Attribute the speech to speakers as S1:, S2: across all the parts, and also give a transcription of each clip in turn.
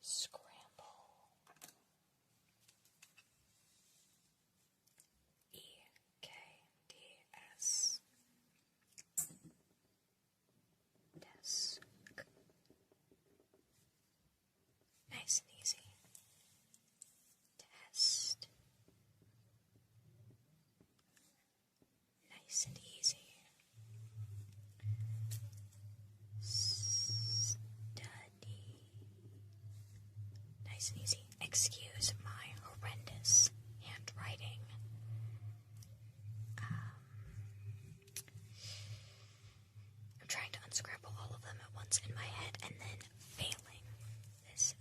S1: Scramble. EKDS. Desk. Nice and easy. Test. Nice and easy. Study. Nice and easy. Excuse my horrendous handwriting. I'm trying to unscramble all of them at once in my head and then failing. This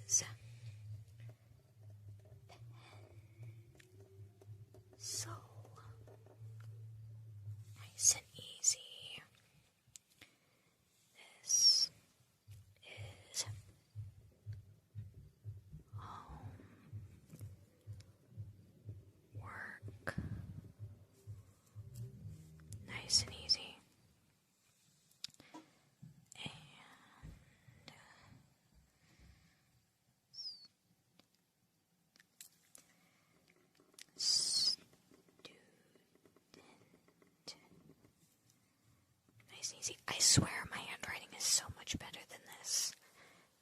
S1: is so nice and easy. This is home work. Nice and easy. Nice and easy. I swear my handwriting is so much better than this.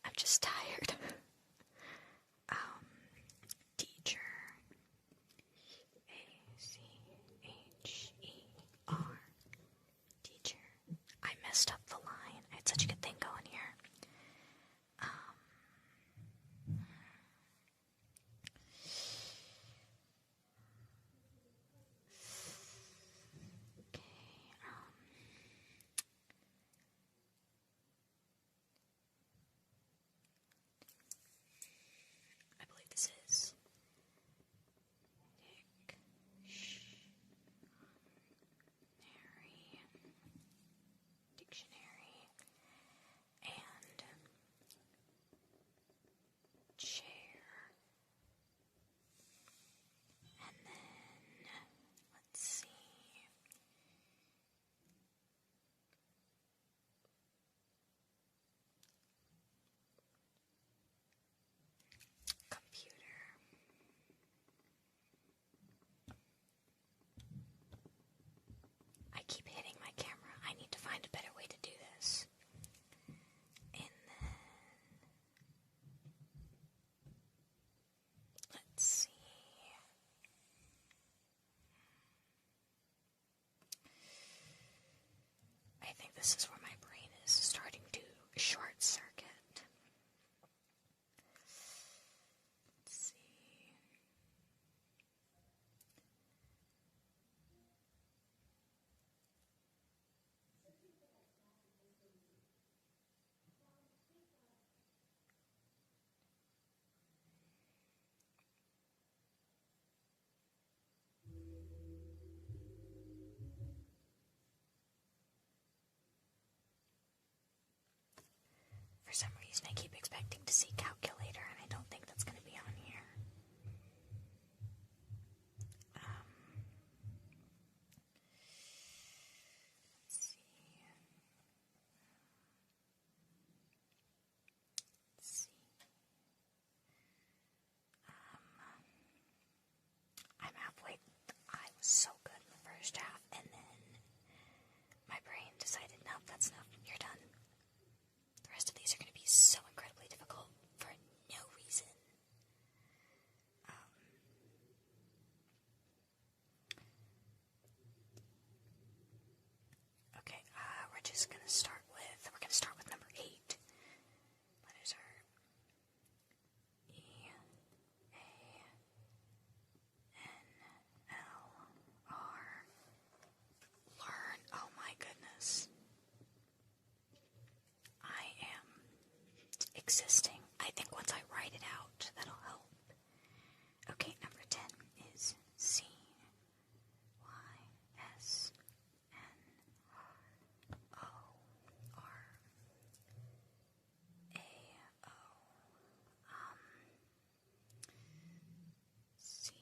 S1: I'm just tired. Teacher. A-C-H-E-R. Teacher. I messed up the line. I had such a good thing going here. I believe this is dictionary, and chair, and then let's see. Computer. I keep hitting my camera. I need to find a better way to do this. And then let's see. I think this is where my brain is starting to short circuit. Let's see. For some reason, I keep expecting to see calculator, and I don't think that's going to be on here. Let's see. I'm halfway. I was so good in the first half, and then my brain decided, no, that's enough. You're done. The rest of these are going to be so incredibly difficult for no reason. Okay, we're just going to start with, number 8. Letters are E, A, N, L, R. Learn. Oh my goodness. I am existing. I think once I write it out, that'll help. Okay, number 10 is C, Y, S, N, O, R, A, O, C,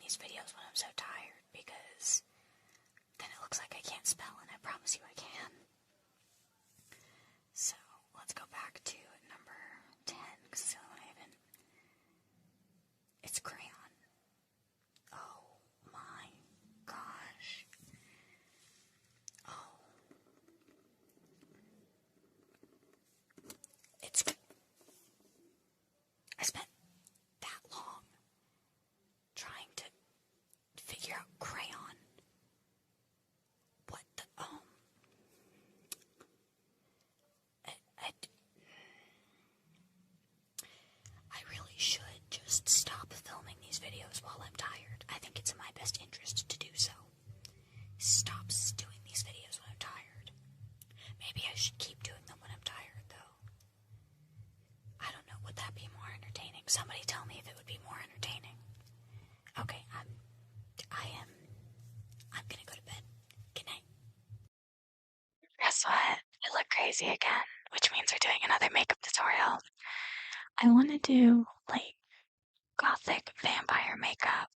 S1: these videos when I'm so tired, because then it looks like I can't spell, and I promise you I can. So, let's go back to number 10, because it's the only one I haven't. It's crayon. Oh my gosh. Oh. I spent that long trying to figure out crayon. What the, I really should just stop filming these videos while I'm tired. I think it's in my best interest to do so. Stop doing these videos when I'm tired. Maybe I should keep doing them when I'm tired, though. I don't know, would that be more entertaining? Somebody tell me if it would be more entertaining. Okay, I'm gonna go to bed. Good night. Guess what? I look crazy again, which means we're doing another makeup tutorial. I want to do, like, gothic vampire makeup.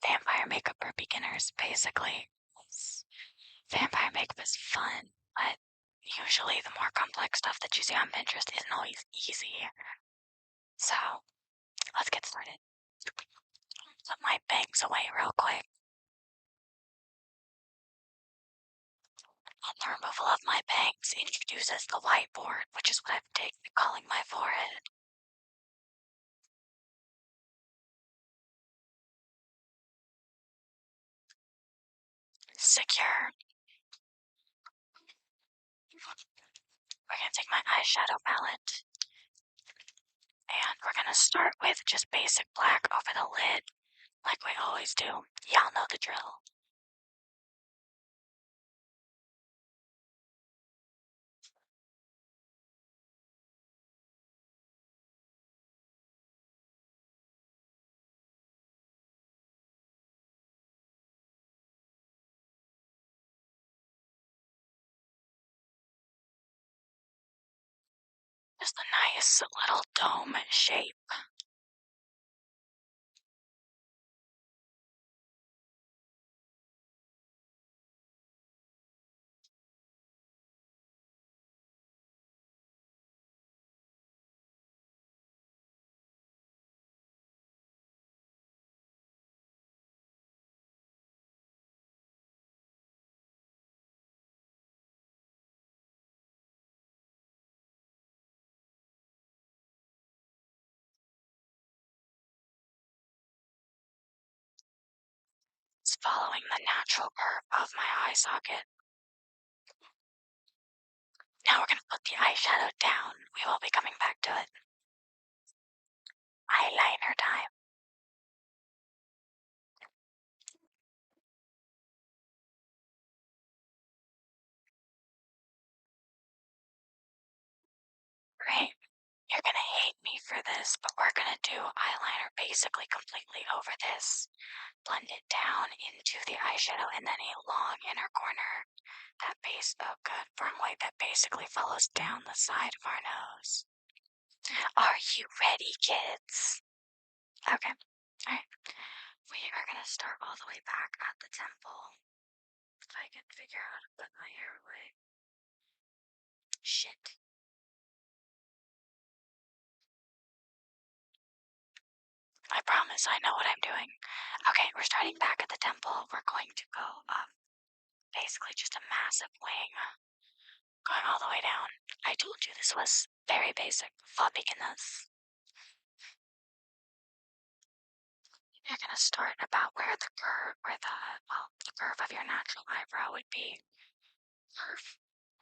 S1: Vampire makeup for beginners, basically. Vampire makeup is fun, but usually the more complex stuff that you see on Pinterest isn't always easy. So, let's get started. Put my bangs away real quick. And the removal of my bangs introduces the whiteboard, which is what I've taken to calling my forehead. Secure. We're going to take my eyeshadow palette, and we're going to start with just basic black over the lid, like we always do. Y'all know the drill. Just a nice little dome shape. It's following the natural curve of my eye socket. Now we're going to put the eyeshadow down. We will be coming back to it. Eyeliner time. Great. You're going to hate me for this, but we're going to do eyeliner basically completely over this. Blend it down into the eyeshadow and then a long inner corner. That firm white that basically follows down the side of our nose. Are you ready, kids? Okay. Alright. We are going to start all the way back at the temple. If I can figure out how to put my hair away. Shit. I promise I know what I'm doing. Okay, we're starting back at the temple. We're going to go up. Basically just a massive wing. Going all the way down. I told you this was very basic for beginners. You're gonna start about where the curve of your natural eyebrow would be.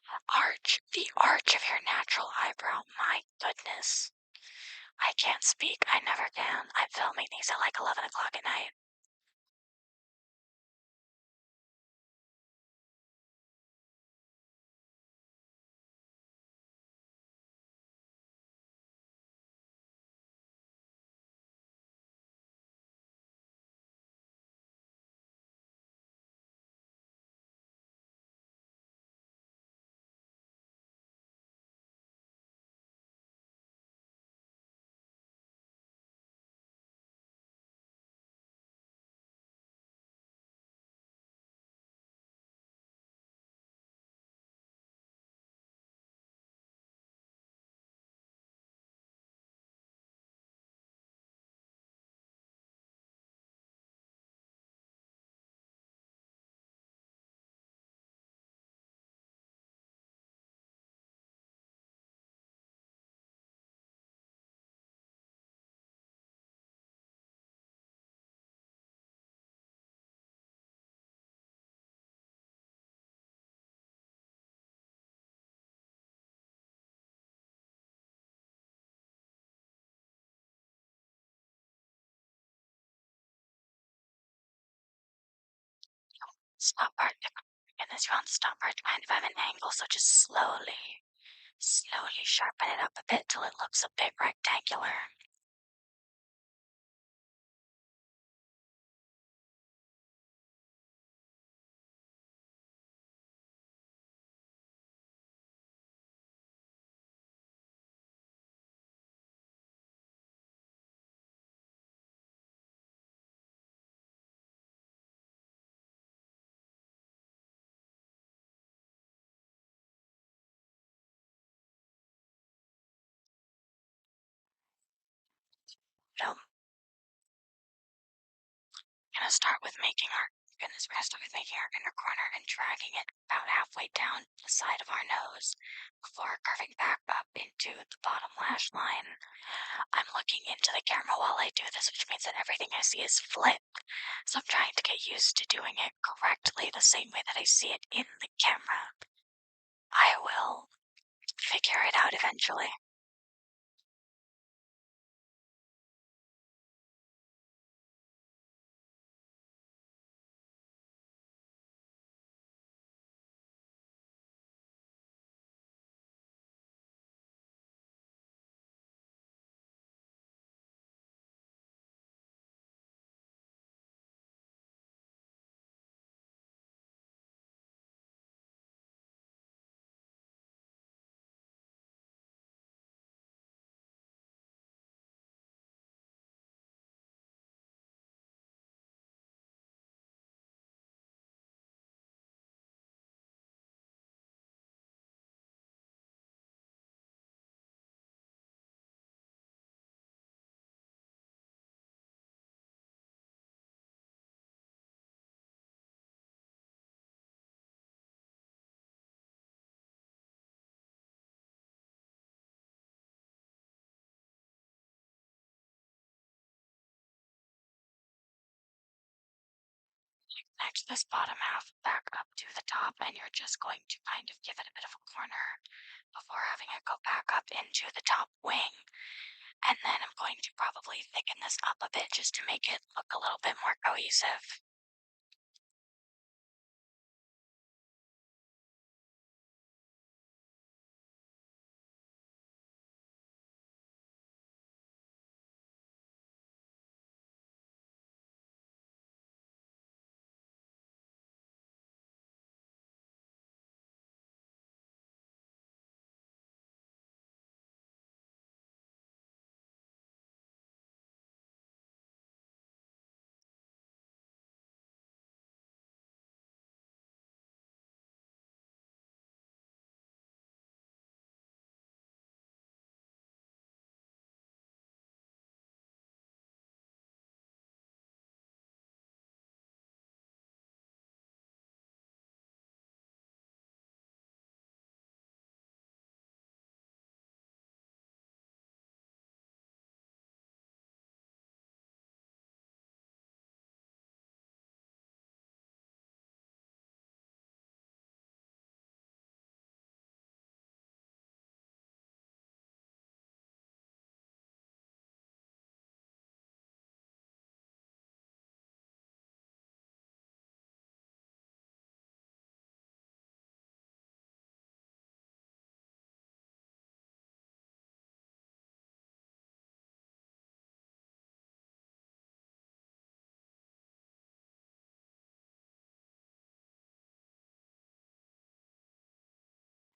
S1: The arch of your natural eyebrow. My goodness. I can't speak. I never can. I'm filming these at like 11 o'clock at night. Stop part. Goodness, you want the stop part to kind of have an angle, so just slowly sharpen it up a bit till it looks a bit rectangular. So we're gonna start with making our inner corner and dragging it about halfway down the side of our nose before curving back up into the bottom lash line. I'm looking into the camera while I do this, which means that everything I see is flipped. So I'm trying to get used to doing it correctly the same way that I see it in the camera. I will figure it out eventually. Connect this bottom half back up to the top, and you're just going to kind of give it a bit of a corner before having it go back up into the top wing. And then I'm going to probably thicken this up a bit just to make it look a little bit more cohesive.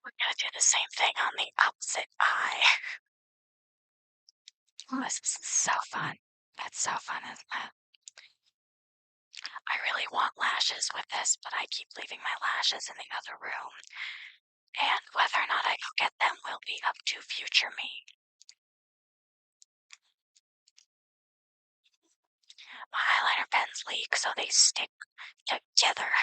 S1: We're gonna do the same thing on the opposite eye. Oh, this is so fun. That's so fun, isn't it? I really want lashes with this, but I keep leaving my lashes in the other room. And whether or not I go get them will be up to future me. My eyeliner pens leak, so they stick together.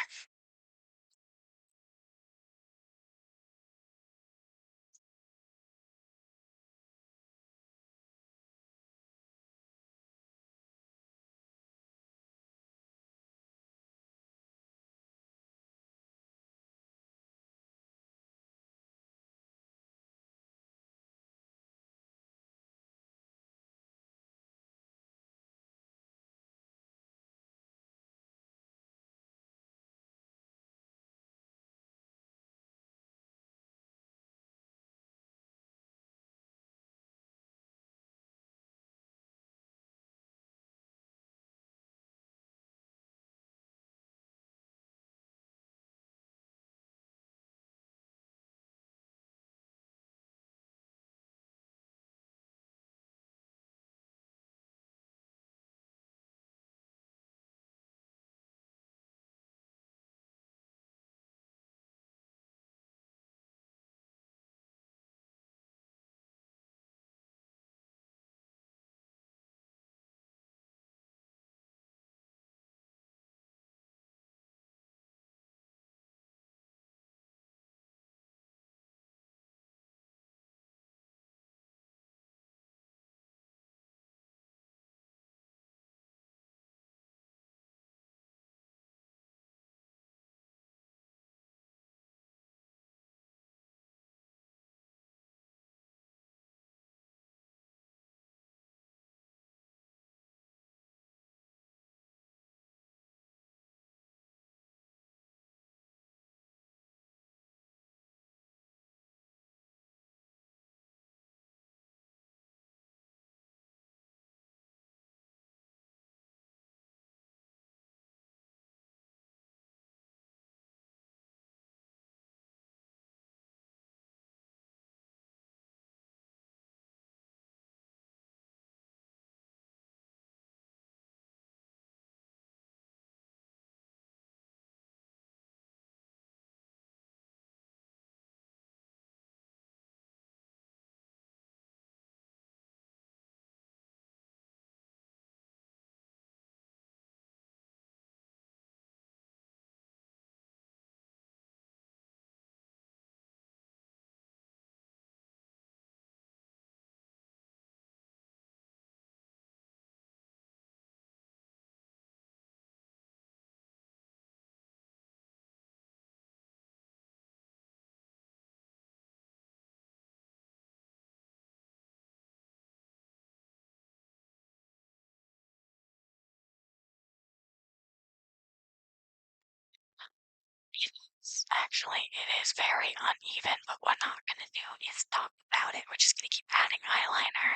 S1: Actually, it is very uneven, but what I'm not going to do is talk about it. We're just going to keep adding eyeliner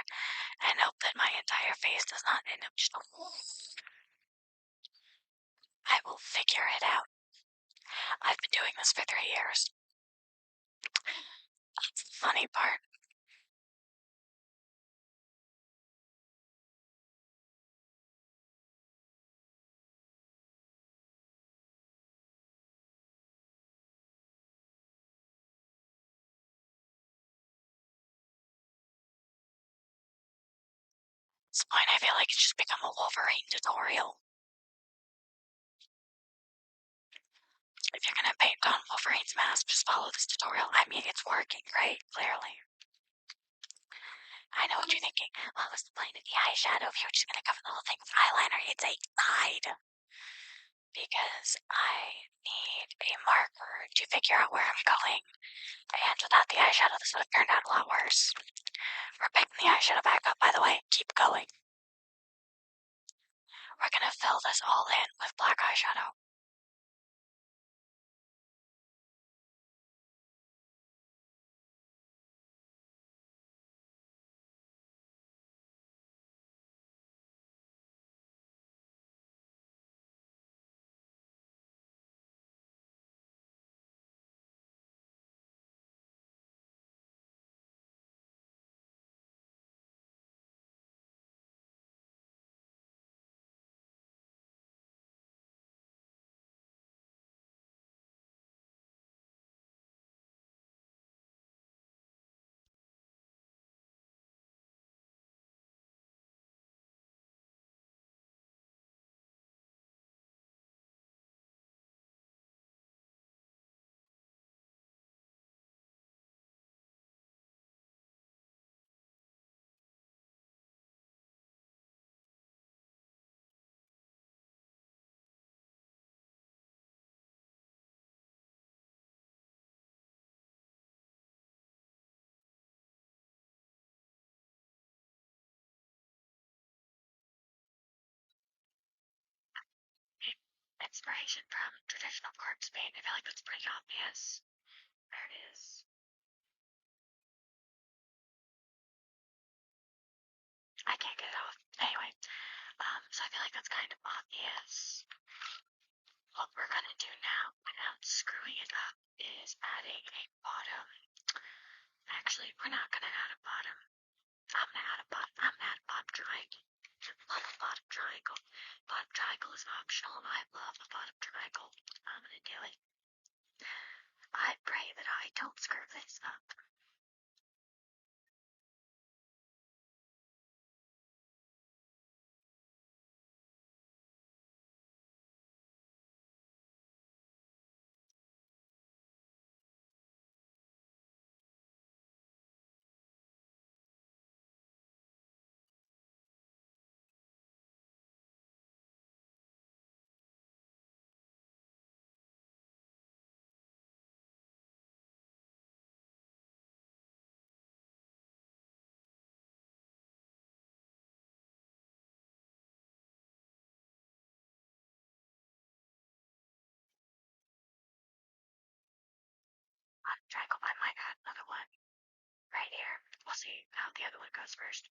S1: and hope that my entire face does not end up just. I will figure it out. I've been doing this for 3 years. That's the funny part. At this point, I feel like it's just become a Wolverine tutorial. If you're gonna paint on Wolverine's mask, just follow this tutorial. I mean, it's working, right? Clearly. I know what you're thinking. What was the point of the eyeshadow if you're just gonna cover the whole thing with eyeliner? It's a guide. Because I need a marker to figure out where I'm going. And without the eyeshadow, this would have turned out a lot worse. We're picking the eyeshadow back up, by the way. Keep going. We're gonna fill this all in with black eyeshadow. Inspiration from traditional corpse paint. I feel like that's pretty obvious. There it is. I can't get it off. Anyway, so I feel like that's kind of obvious. What we're gonna do now, without screwing it up, is adding a bottom. Actually, we're not gonna add a bottom. I'm gonna add a bottom triangle. Love a bottom triangle. Bottom triangle is optional, and I love a bottom triangle. I'm gonna do it. I pray that I don't screw this up. Bottom triangle, I might add another one right here. We'll see how the other one goes first.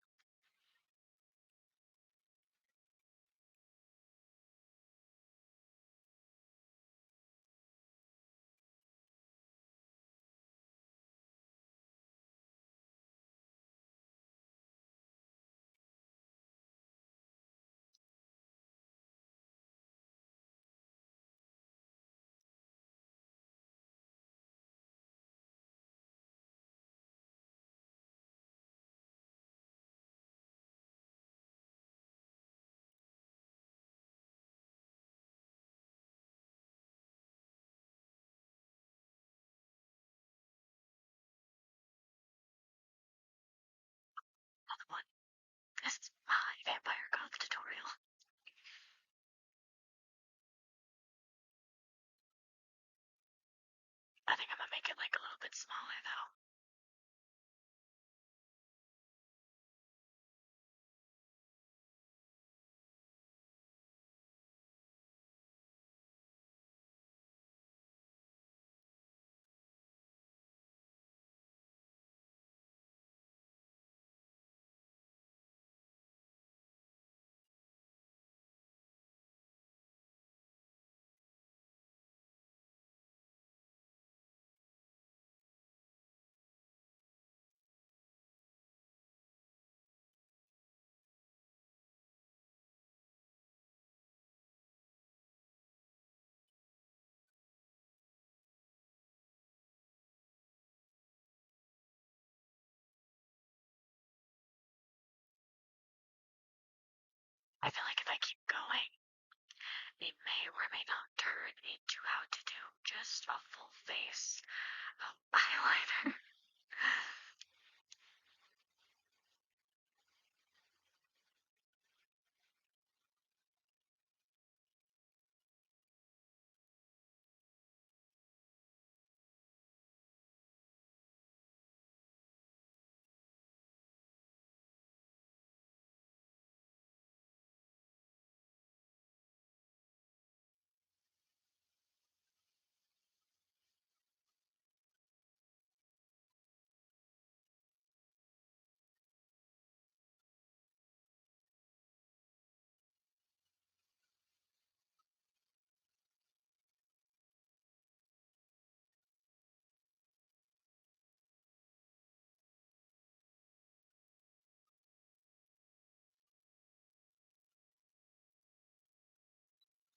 S1: Another one. This is my vampire goth tutorial. I think I'm gonna make it like a little bit smaller though. I feel like if I keep going, it may or may not turn into how to do just a full face of eyeliner.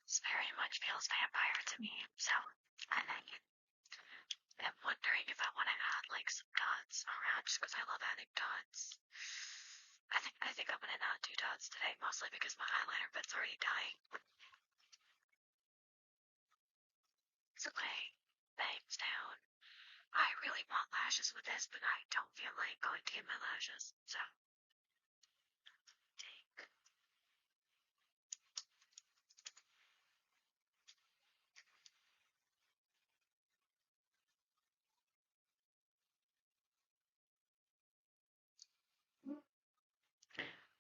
S1: This very much feels vampire to me, so I am wondering if I want to add like some dots around just because I love adding dots. I think I'm gonna not do dots today, mostly because my eyeliner bit's already dying. It's okay. Bangs down. I really want lashes with this, but I don't feel like going to get my lashes, so take.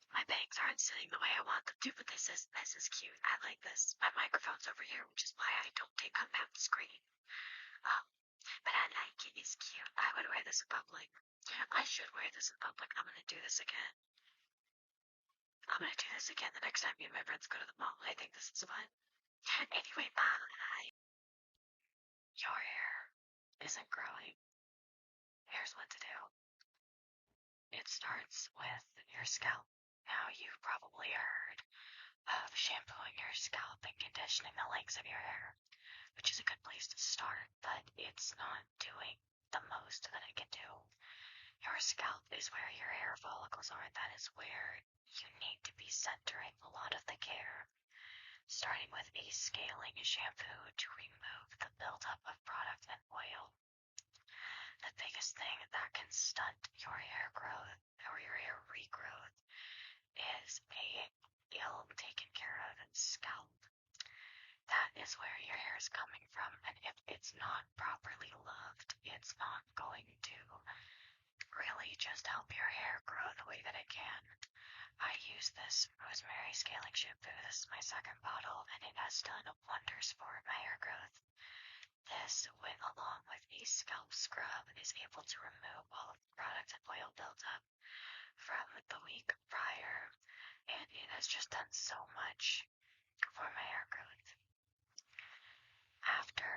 S1: My bangs aren't sitting the way I want them to, but this is cute. I like this. My microphone's over here, which is why I don't take up half the screen. Um, but I like it. It's cute. I would wear this in public. I should wear this in public. I'm gonna do this again. I'm gonna do this again the next time me and my friends go to the mall. I think this is fun. Anyway, bye. Your hair isn't growing. Here's what to do. It starts with your scalp. Now, you've probably heard of shampooing your scalp and conditioning the lengths of your hair, which is a good place to start, but it's not doing the most that it can do. Your scalp is where your hair follicles are. That is where you need to be centering a lot of the care, starting with a scaling shampoo to remove the buildup of product and oil. The biggest thing that can stunt your hair growth or your hair regrowth is a ill taken care of scalp. That is where your hair is coming from, and if it's not properly loved, it's not going to really just help your hair grow the way that it can. I use this rosemary scaling shampoo. This is my second bottle, and it has done wonders for my hair growth. This, along with a scalp scrub, is able to remove all of the product and oil buildup from the week prior, and it has just done so much for my hair growth. After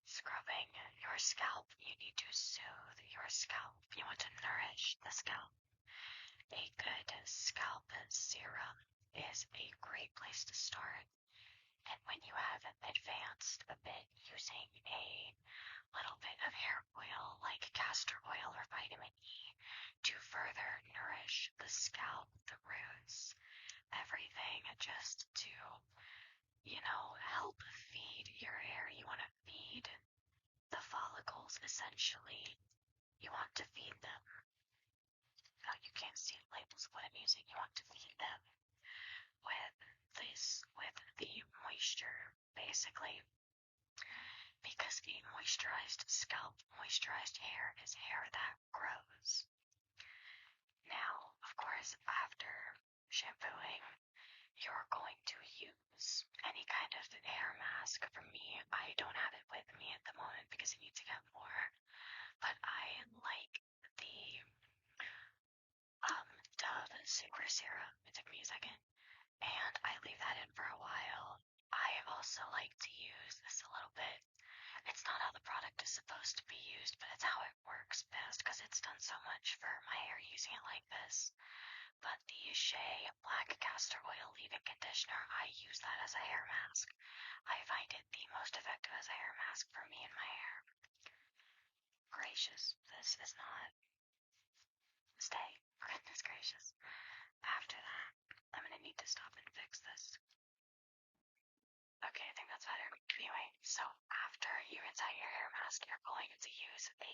S1: scrubbing your scalp, you need to soothe your scalp. You want to nourish the scalp. A good scalp serum is a great place to start. And when you have advanced a bit using a little bit of hair oil like castor oil or vitamin E to further nourish the scalp, the roots, everything, just to, help feed your hair. You want to feed the follicles, essentially. You want to feed them. Oh, you can't see the labels of what I'm using. You want to feed them with the moisture, basically. Because a moisturized scalp, moisturized hair is hair that grows. Now, of course, after shampooing, you're going to use any kind of hair mask. For me, I don't have it with me at the moment because I need to get more, but I like the Dove Super Serum. It took me a second, and I leave that in for a while. I also like to use this a little bit. It's not how the product is supposed to be used, but it's how it works best because it's done so much for my hair using it like this. But the Shea Black Castor Oil Leave-In Conditioner, I use that as a hair mask. I find it the most effective as a hair mask for me and my hair. Gracious, this is not... Stay. Goodness gracious. After that, I'm gonna need to stop and fix this. Okay, I think that's better. Anyway, so after you rinse out your hair mask, you're going to use a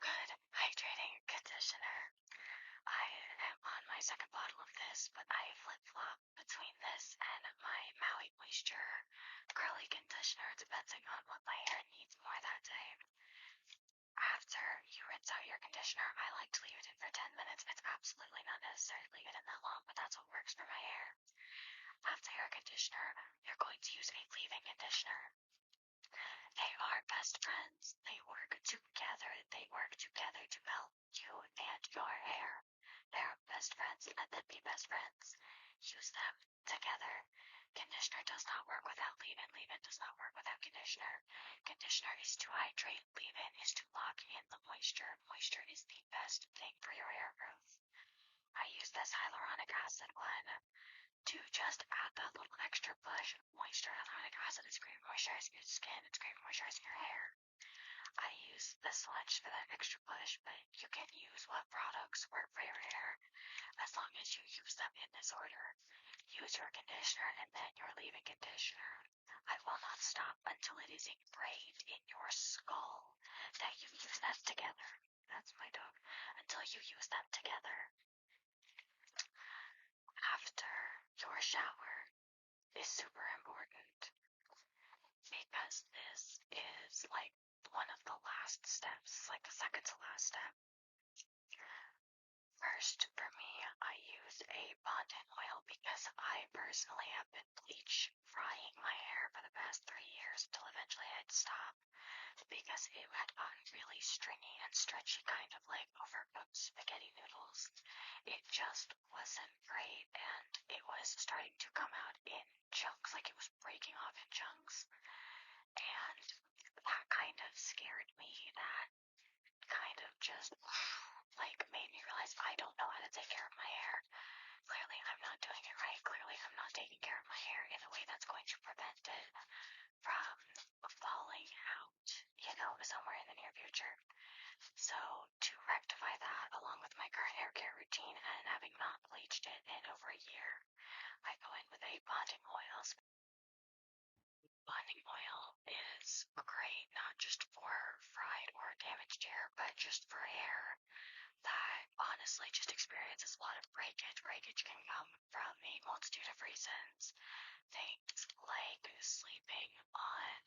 S1: good hydrating conditioner. I am on my second bottle of this, but I flip-flop between this and my Maui Moisture curly conditioner, depending on what my hair needs more that day. After you rinse out your conditioner, I like to leave it in for 10 minutes. It's absolutely not necessary to leave it in that long, but that's what works for my hair. After your conditioner, you're going to use a leave-in conditioner. They are best friends. They work together. They work together to help you and your hair. They are best friends. Let them be best friends. Use them together. Conditioner does not work without leave-in. Leave-in does not work without conditioner. Conditioner is to hydrate. Leave-in is to lock in the moisture. Moisture is the best thing for your hair growth. I use this hyaluronic acid one to just add that little extra push. Moisture, hyaluronic acid is great for moisturizing your skin. It's great for moisturizing your hair. I use this much for that extra push, but you can use what products work for your hair as long as you use them in this order. Use your conditioner and then your leave-in conditioner. I will not stop until it is ingrained in your skull that you use them together. That's my dog. Until you use them together. After your shower is super important because this is like one of the last steps, like the second to last step. First, for me, I use a bonding oil because I personally have been bleach frying my hair for the past 3 years until eventually I'd stop because it had gotten really stringy and stretchy, kind of like overcooked spaghetti noodles. It just wasn't great, and it was starting to come out in chunks, like it was breaking off in chunks. And that kind of scared me. That kind of just like made me realize I don't know how to take care of my hair. Clearly I'm not doing it right. Clearly I'm not taking care of my hair in a way that's going to prevent it from falling out, somewhere in the near future. So to rectify that, along with my current hair care routine and having not bleached it in over a year, I go in with a bonding oil. Bonding oil is great not just for fried or damaged hair, but just for hair that honestly just experiences a lot of breakage. Breakage can come from a multitude of reasons. Things like sleeping on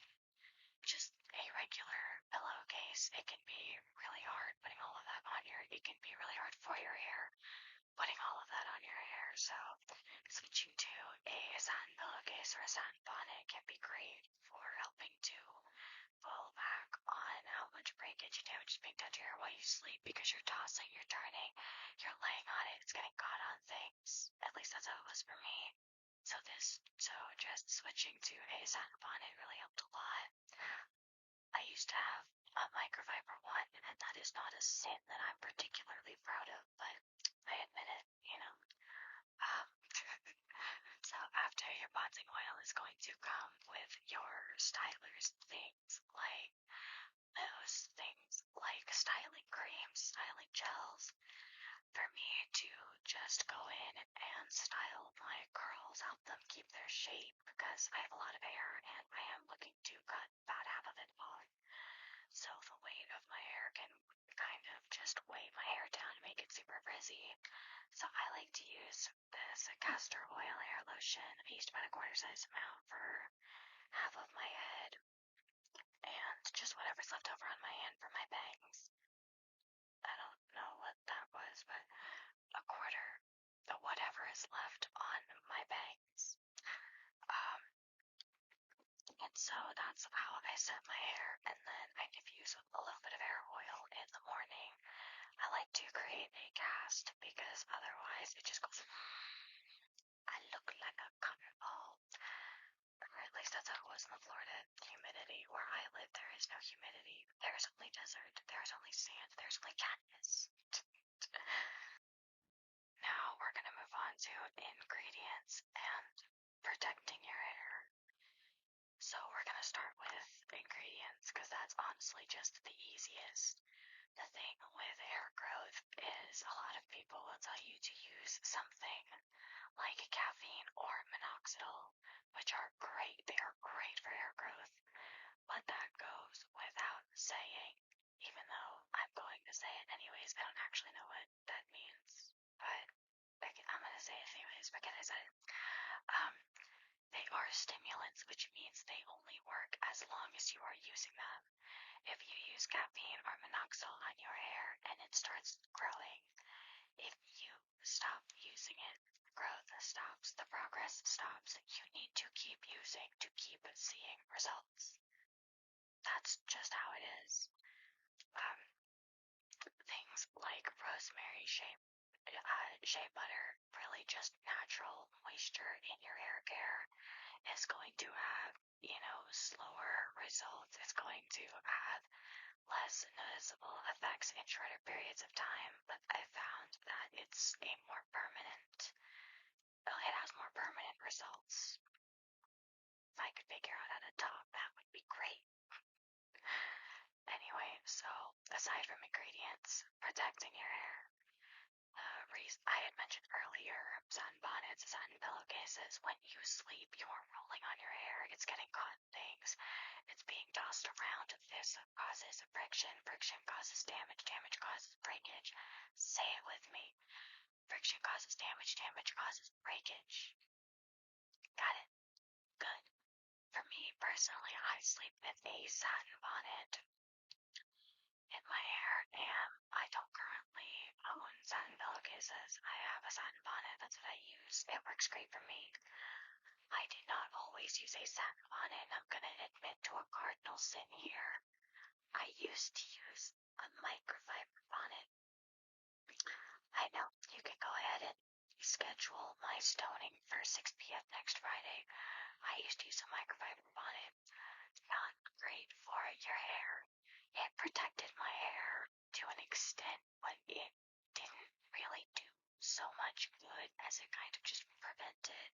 S1: just a regular pillowcase. It can be really hard putting all of that on it can be really hard for your hair putting all of that on your hair. So switching to a satin pillowcase or a satin bonnet can be great for helping to pull back on how much breakage and damage is being done to your hair while you sleep, because you're tossing, you're turning, you're laying on it, it's getting caught on things. At least that's how it was for me. So just switching to a satin bonnet really helped a lot. I used to have a microfiber one, and that is not a sin that I'm particularly proud of, but I admit it, Um, so after your bonding oil is going to come with your stylers, things like styling creams, styling gels, for me to just go in and style my curls, help them keep their shape, because I have a lot of hair and I am looking to cut about half of it off. So the weight of my hair can kind of just weigh my hair down and make it super frizzy. So I like to use this castor oil hair lotion. I used about a quarter size amount for half of my head, and just whatever's left over on my hand for my bangs. I don't know what that was, but a quarter of whatever is left on my bangs. And so that's how I set my hair, and then I diffuse with a little bit of hair oil in the morning. I like to create a cast because otherwise it just goes. I look like a cotton ball. Or at least that's how it was in the Florida humidity. Where I live, there is no humidity. There's only desert. There's only sand. There's only Katniss. Now we're going to move on to ingredients and protecting your hair. So we're going to start with ingredients because that's honestly just the easiest. The thing with hair growth is a lot of people will tell you to use something like caffeine or minoxidil, which are great. They are great for hair growth. But that goes without saying, even though I'm going to say it anyways. I don't actually know what that means, but I'm going to say it anyways because I said it. They are stimulants, which means they only work as long as you are using them. If you use caffeine or minoxidil on your hair and it starts growing, if you stop using it, growth stops, the progress stops. You need to keep using to keep seeing results. That's just how it is. Things like rosemary shea butter, really just natural moisture in your hair care is going to have, slower results. It's going to have less noticeable effects in shorter periods of time, but I found that it has more permanent results. If I could figure out how to talk, that would be great. Anyway, so aside from ingredients protecting your hair, I had mentioned earlier, sunbonnets, sun pillowcases. When you sleep, you're rolling on your hair. It's getting caught in things. It's being tossed around. This causes friction. Friction causes damage. Damage causes breakage. Say it with me. Friction causes damage. Damage causes breakage. Got it? Good. For me personally, I sleep with a satin bonnet in my hair, and I don't currently own satin pillowcases. I have a satin bonnet. That's what I use. It works great for me. I do not always use a satin bonnet. I'm gonna admit to a cardinal sin here. I used to use a microfiber bonnet. I know, you can go ahead and schedule my stoning for 6 p.m. next Friday. I used to use a microfiber bonnet. Not great for your hair. It protected my hair to an extent, but it didn't really do so much good as it kind of just prevented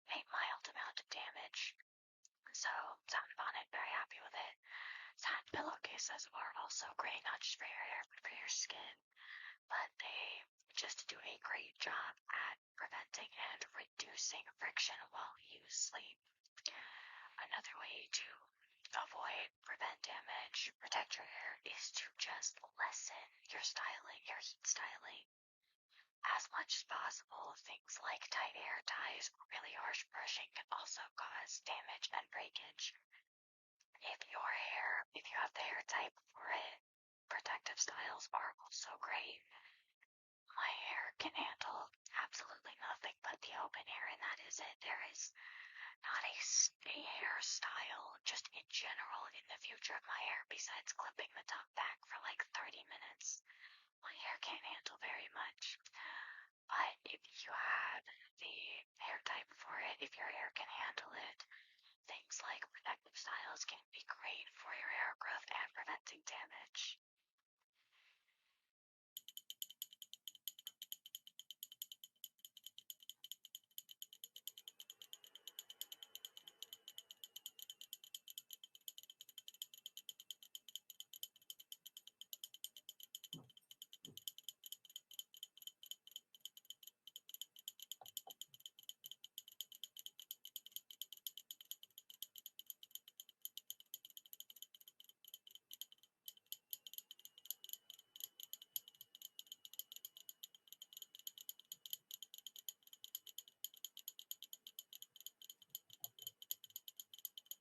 S1: a mild amount of damage. So, satin bonnet, very happy with it. Satin pillowcases are also great, not just for your hair, but for your skin. But they just do a great job at preventing and reducing friction while you sleep. Another way to avoid, prevent damage, protect your hair is to just lessen your heat styling. As much as possible, things like tight hair ties or really harsh brushing can also cause damage and breakage. If you have the hair type for it, protective styles are also great.